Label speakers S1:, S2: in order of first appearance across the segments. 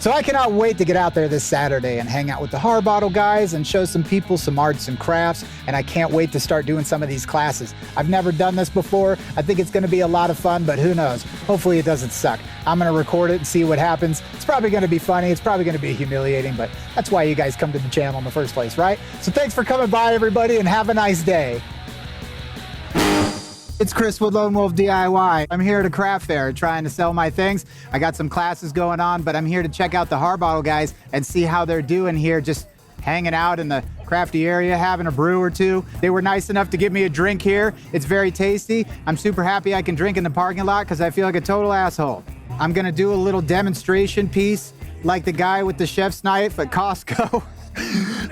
S1: So I cannot wait to get out there this Saturday and hang out with the Harbottle guys and show some people some arts and crafts, and I can't wait to start doing some of these classes. I've never done this before. I think it's gonna be a lot of fun, but who knows? Hopefully it doesn't suck. I'm gonna record it and see what happens. It's probably gonna be funny, it's probably gonna be humiliating, but that's why you guys come to the channel in the first place, right? So thanks for coming by, everybody, and have a nice day. It's Chris with Lone Wolf DIY. I'm here at a craft fair trying to sell my things. I got some classes going on, but I'm here to check out the Harbottle guys and see how they're doing here, just hanging out in the crafty area, having a brew or two. They were nice enough to give me a drink here. It's very tasty. I'm super happy I can drink in the parking lot because I feel like a total asshole. I'm gonna do a little demonstration piece like the guy with the chef's knife at Costco.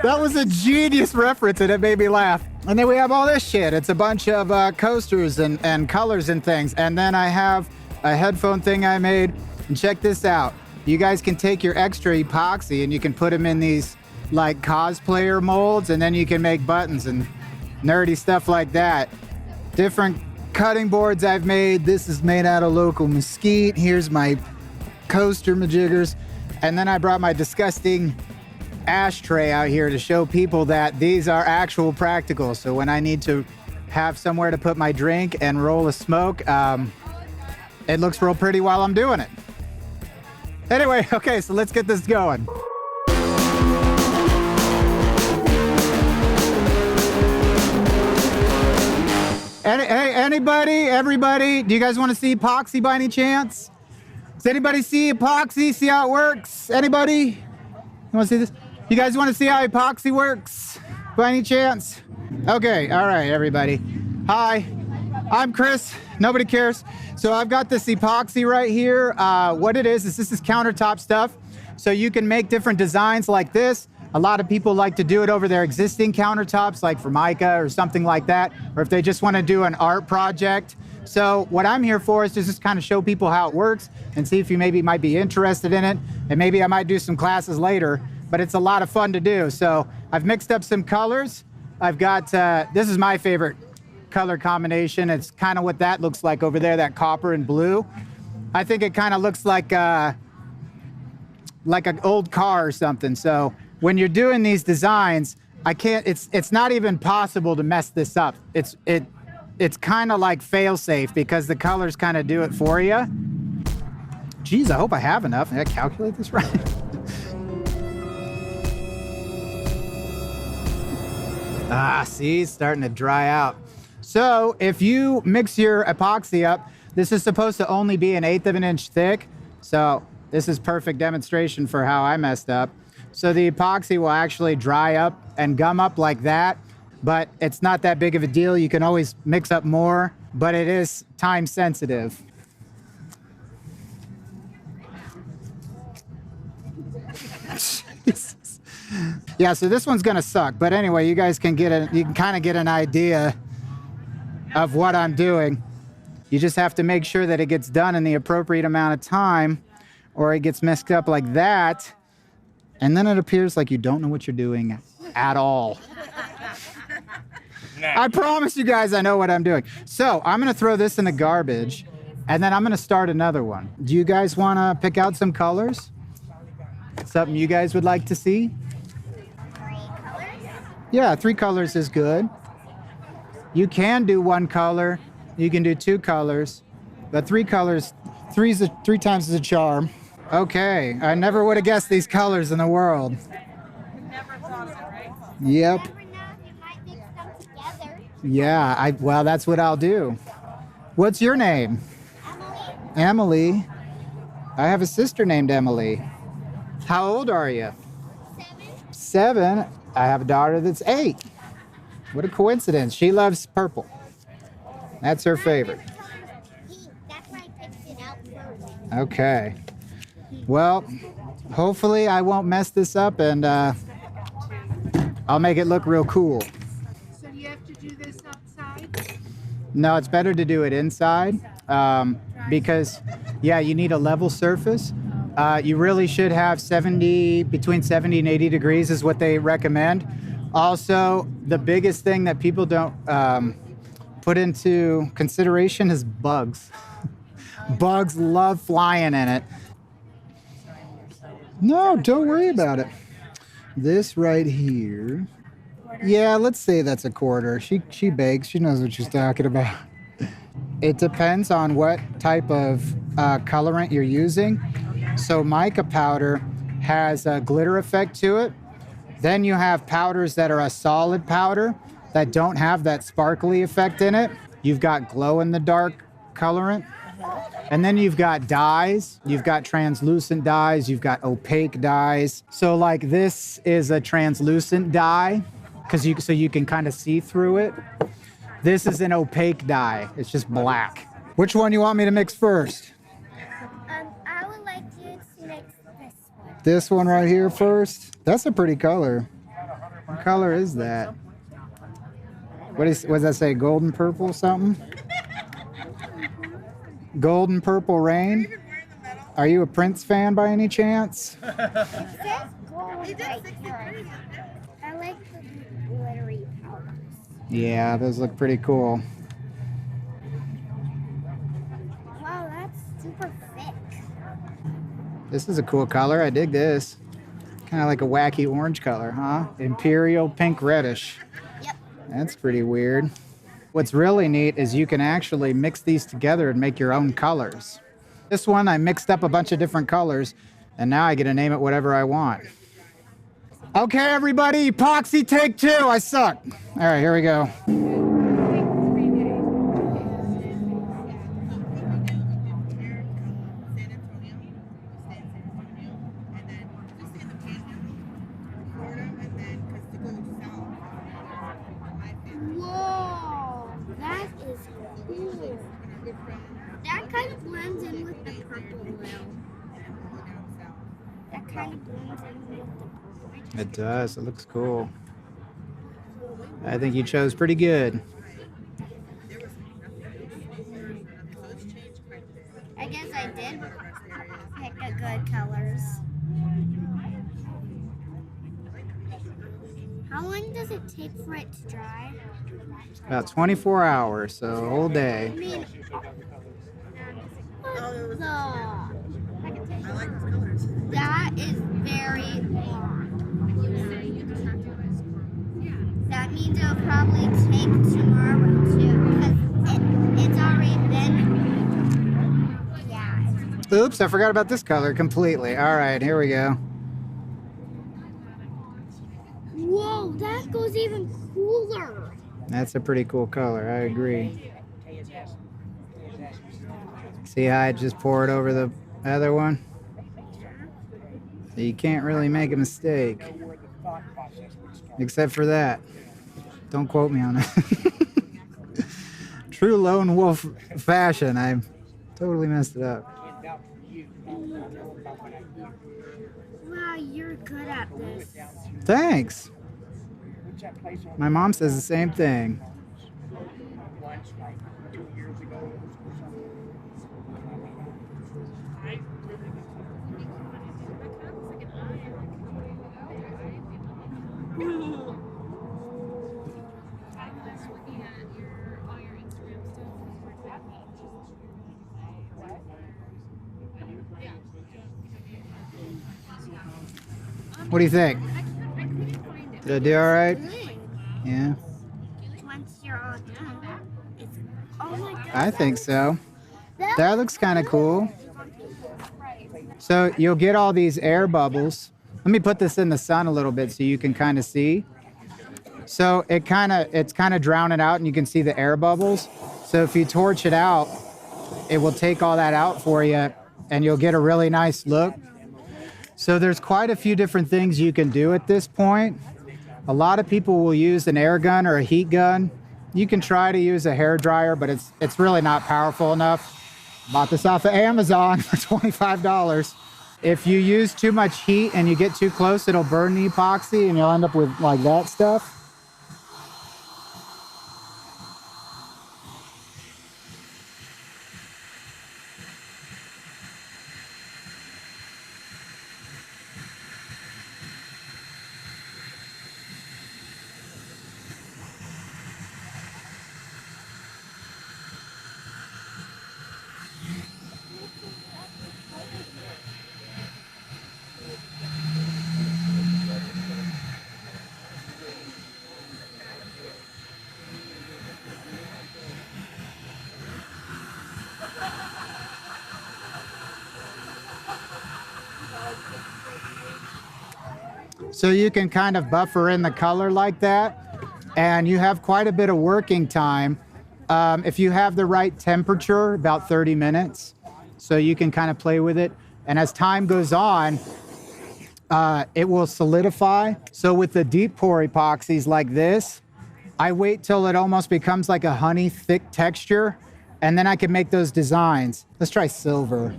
S1: That was a genius reference and it made me laugh. And then we have all this shit. It's a bunch of coasters and colors and things. And then I have a headphone thing I made. And check this out. You guys can take your extra epoxy and you can put them in these like cosplayer molds, and then you can make buttons and nerdy stuff like that. Different cutting boards I've made. This is made out of local mesquite. Here's my coaster majiggers. And then I brought my disgusting ashtray out here to show people that these are actual practical. So when I need to have somewhere to put my drink and roll a smoke, it looks real pretty while I'm doing it. Anyway, okay, so let's get this going. Everybody, do you guys want to see epoxy by any chance? Does anybody see epoxy? See how it works? Anybody? You want to see this? You guys want to see how epoxy works by any chance? Okay, all right, everybody. Hi, I'm Chris. Nobody cares. So I've got this epoxy right here. What it is this is countertop stuff. So you can make different designs like this. A lot of people like to do it over their existing countertops, like Formica or something like that, or if they just want to do an art project. So what I'm here for is to just kind of show people how it works and see if you maybe might be interested in it. And maybe I might do some classes later, but it's a lot of fun to do. So I've mixed up some colors. I've got, this is my favorite color combination. It's kind of what that looks like over there, that copper and blue. I think it kind of looks like an old car or something. So when you're doing these designs, it's not even possible to mess this up. It's kind of like fail-safe because the colors kind of do it for you. Geez, I hope I have enough. Did I calculate this right? See, it's starting to dry out. So if you mix your epoxy up, this is supposed to only be 1/8 of an inch thick. So this is perfect demonstration for how I messed up. So the epoxy will actually dry up and gum up like that, but it's not that big of a deal. You can always mix up more, but it is time sensitive. Yeah, so this one's gonna suck, but anyway, you guys can kind of get an idea of what I'm doing. You just have to make sure that it gets done in the appropriate amount of time, or it gets messed up like that, and then it appears like you don't know what you're doing at all. I promise you guys I know what I'm doing. So I'm gonna throw this in the garbage, and then I'm gonna start another one. Do you guys wanna pick out some colors? Something you guys would like to see?
S2: 3 colors?
S1: Yeah, 3 colors is good. You can do 1 color, you can do 2 colors, but 3 colors, 3 times is a charm. Okay, I never would have guessed these colors in the world.
S2: Never thought of it, right?
S1: Yep.
S2: You never know, you might mix them together.
S1: Yeah, well, that's what I'll do. What's your name?
S2: Emily,
S1: Emily. I have a sister named Emily. How old are you?
S2: 7.
S1: 7. I have a daughter that's 8. What a coincidence. She loves purple. That's her favorite.
S2: Pink. That's why I picked it out first.
S1: Okay. Well, hopefully I won't mess this up, and I'll make it look real cool.
S3: So do you have to do this outside?
S1: No, it's better to do it inside because, yeah, you need a level surface. You really should have between 70 and 80 degrees is what they recommend. Also, the biggest thing that people don't put into consideration is bugs. Bugs love flying in it. No, don't worry about it. This right here. Yeah, let's say that's a quarter. She bakes. She knows what she's talking about. It depends on what type of colorant you're using. So mica powder has a glitter effect to it. Then you have powders that are a solid powder that don't have that sparkly effect in it. You've got glow in the dark colorant. And then you've got dyes. You've got translucent dyes. You've got opaque dyes. So like this is a translucent dye so you can kind of see through it. This is an opaque dye. It's just black. Which one you want me to mix first?
S2: I would like you to mix this one.
S1: This one right here first. That's a pretty color. What color is that? What does that say? Golden purple something? Golden purple rain? Are you a Prince fan by any chance?
S2: It says gold right here. I like the glittery powders.
S1: Yeah, those look pretty cool.
S2: Wow, that's super thick.
S1: This is a cool color. I dig this. Kind of like a wacky orange color, huh? Imperial pink reddish.
S2: Yep.
S1: That's pretty weird. What's really neat is you can actually mix these together and make your own colors. This one, I mixed up a bunch of different colors, and now I get to name it whatever I want. Okay, everybody, epoxy take 2. I suck. All right, here we go.
S2: Whoa, that is cool. That kind of blends in with the purple now. That kind of blends in with the purple.
S1: It does. It looks cool. I think you chose pretty good.
S2: I guess I did pick a good colors. How long does it take for it to dry?
S1: About 24 hours, so a whole day.
S2: I mean, that is very long. That means it'll probably take tomorrow too, because it's already been. Yeah.
S1: Oops, I forgot about this color completely. All right, here we go.
S2: Whoa, that goes even cooler.
S1: That's a pretty cool color. I agree. See how I just poured over the other one? So you can't really make a mistake. Except for that. Don't quote me on it. True lone wolf fashion. I totally messed it up.
S2: Wow, you're good at this.
S1: Thanks. My mom says the same thing. What do you think? Did I do all right? Yeah,
S2: Once you're all done, it's. Oh my god.
S1: I think so. That looks kind of cool. So you'll get all these air bubbles. Let me put this in the sun a little bit so you can kind of see. So it's kind of drowning out and you can see the air bubbles. So if you torch it out, it will take all that out for you and you'll get a really nice look. So there's quite a few different things you can do at this point. A lot of people will use an air gun or a heat gun. You can try to use a hair dryer, but it's really not powerful enough. Bought this off of Amazon for $25. If you use too much heat and you get too close, it'll burn the epoxy and you'll end up with like that stuff. So you can kind of buffer in the color like that, and you have quite a bit of working time. If you have the right temperature, about 30 minutes. So you can kind of play with it. And as time goes on, it will solidify. So with the deep pour epoxies like this, I wait till it almost becomes like a honey thick texture, and then I can make those designs. Let's try silver.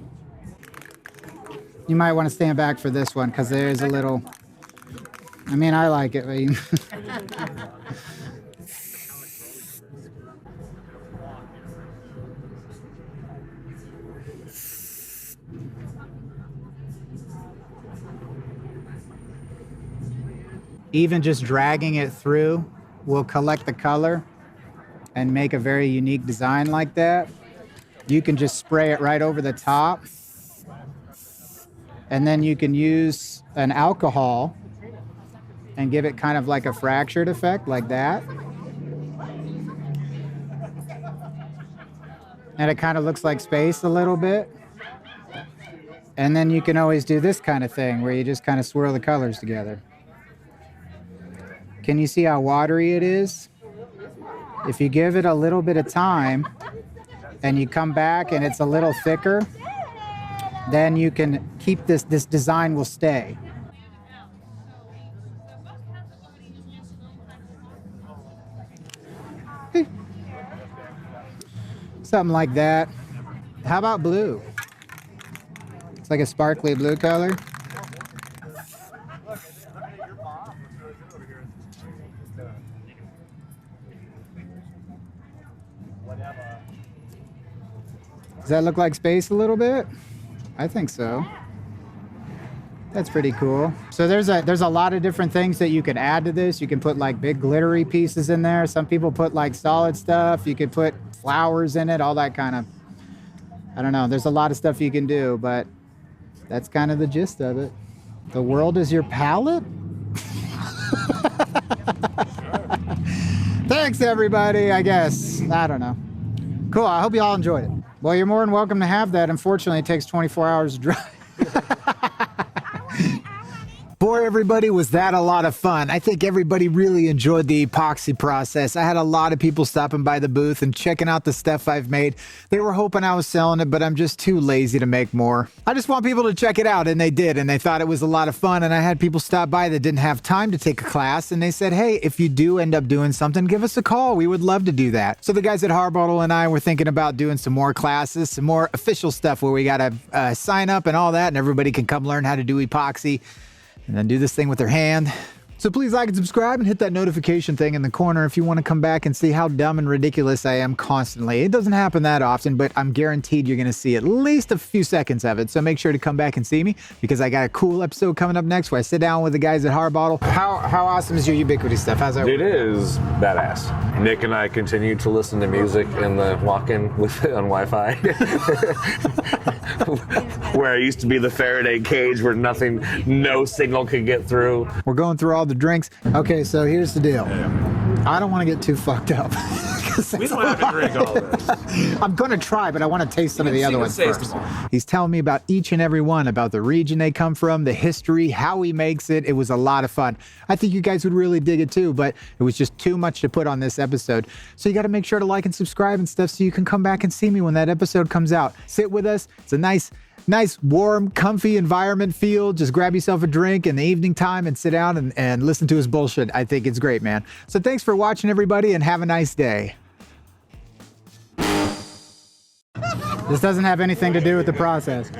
S1: You might want to stand back for this one because there's a little, I mean, I like it. Even just dragging it through will collect the color and make a very unique design like that. You can just spray it right over the top. And then you can use an alcohol and give it kind of like a fractured effect like that. And it kind of looks like space a little bit. And then you can always do this kind of thing where you just kind of swirl the colors together. Can you see how watery it is? If you give it a little bit of time and you come back and it's a little thicker, then you can keep this design will stay. Something like that. How about blue? It's like a sparkly blue color. Does that look like space a little bit? I think so. That's pretty cool. So there's a lot of different things that you can add to this. You can put like big glittery pieces in there. Some people put like solid stuff. You could put flowers in it, all that kind of, I don't know. There's a lot of stuff you can do, but that's kind of the gist of it. The world is your palette? Thanks everybody, I guess. I don't know. Cool, I hope you all enjoyed it. Well, you're more than welcome to have that. Unfortunately, it takes 24 hours to dry. Boy, everybody, was that a lot of fun. I think everybody really enjoyed the epoxy process. I had a lot of people stopping by the booth and checking out the stuff I've made. They were hoping I was selling it, but I'm just too lazy to make more. I just want people to check it out, and they did, and they thought it was a lot of fun. And I had people stop by that didn't have time to take a class, and they said, hey, if you do end up doing something, give us a call. We would love to do that. So the guys at Harbottle and I were thinking about doing some more classes, some more official stuff where we got to sign up and all that, and everybody can come learn how to do epoxy and then do this thing with their hand. So please like and subscribe and hit that notification thing in the corner if you want to come back and see how dumb and ridiculous I am constantly. It doesn't happen that often, but I'm guaranteed you're going to see at least a few seconds of it. So make sure to come back and see me because I got a cool episode coming up next where I sit down with the guys at Harbottle. How awesome is your Ubiquity stuff? How's that work?
S4: It is badass. Nick and I continue to listen to music in the walk-in with on Wi-Fi. Where it used to be the Faraday cage where no signal could get through.
S1: We're going through all the drinks. Okay, so here's the deal. I don't want to get too fucked up.
S4: We don't have to drink all this.
S1: I'm going to try, but I want to taste some of the other ones first. He's telling me about each and every one, about the region they come from, the history, how he makes it. It was a lot of fun. I think you guys would really dig it too, but it was just too much to put on this episode. So you got to make sure to like and subscribe and stuff so you can come back and see me when that episode comes out. Sit with us. It's a nice, warm, comfy environment feel. Just grab yourself a drink in the evening time and sit down and listen to his bullshit. I think it's great, man. So thanks for watching, everybody, and have a nice day. This doesn't have anything to do with the process.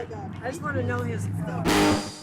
S3: I just want to know his stuff.